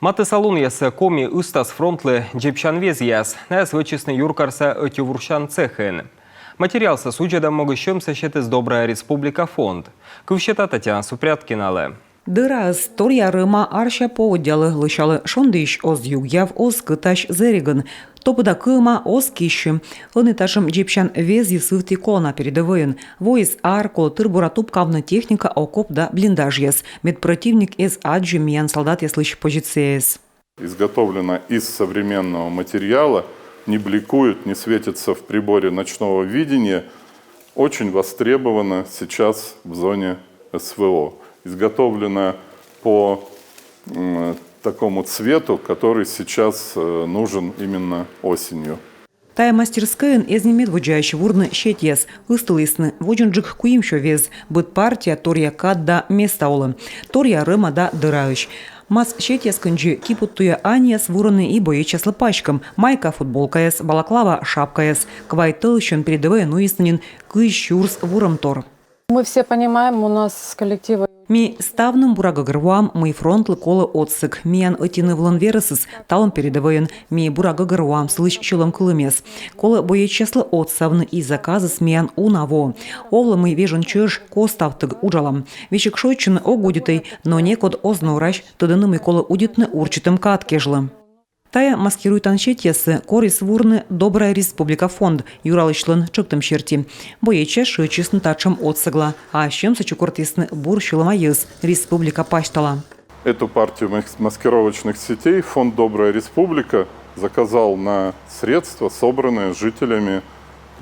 Маты салун ясы коми устас фронтлы джепчан вез яс, näs вычесны юркарса ötювуршан цехен. Материалса суджада могыщем сащетыз Добрая Республика фонд. Кывщета Татьяна Супряткинале. Дыраз торя рыма арща поводялы лышалы шондыш оз югяв оз кыташ зериган. Топыда кыма оз кищи. Лыныташым джепчан вез ясывти колна передовыен. Воис ар кол тырбура тупкавна техника окоп да блиндаж яс. Медпротивник из аджи миян солдат яслыщ позициес. Изготовлено из современного материала, не бликует, не светится в приборе ночного видения. Очень востребовано сейчас в зоне СВО. Изготовлено по такому цвету, который сейчас нужен именно осенью. Тая мастерская из немед вуджающий вурны щетьес, выстылысны, вуджинджик куимшо вез, быт партия торья кадда местаулы, торья рыма да дырающ. Мас щетьес кынджи кипуттуя аньяс вурны и боеча слопачкам, майка футболка ес, балаклава шапка ес, квай тылщен передовая нуиснанин, кыш щурс вурам тор. Мы все понимаем, у нас с коллектива. Ми ставным бурагагырвам, мы фронт лыколы отсык, миян отины вланверысыз, талым передовыен, ми бурагагырвам, слыш чылым кылымес. Колы боечеслы отсавны и заказы смиян унаво. Овлы мы вежен чыш коставтык уджалам. Вещик шойчын огудитай, но некод озноращ, тыдыны мы колы удитны урчитым каткежлы. Тая маскирует анщетьесы, корис вурны Добрая Республика фонд, юралычлын чыктым черти. Боече шычесны тачым отсыгла, а чем сачукортисны бур шылымайыз, республика паштала. Эту партию маскировочных сетей фонд «Добрая Республика» заказал на средства, собранные жителями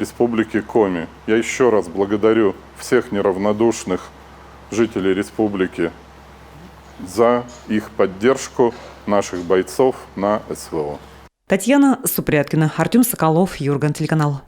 Республики Коми. Я еще раз благодарю всех неравнодушных жителей республики за их поддержку наших бойцов на СВО. Татьяна Супряткина, Артем Соколов, Юрган, телеканал.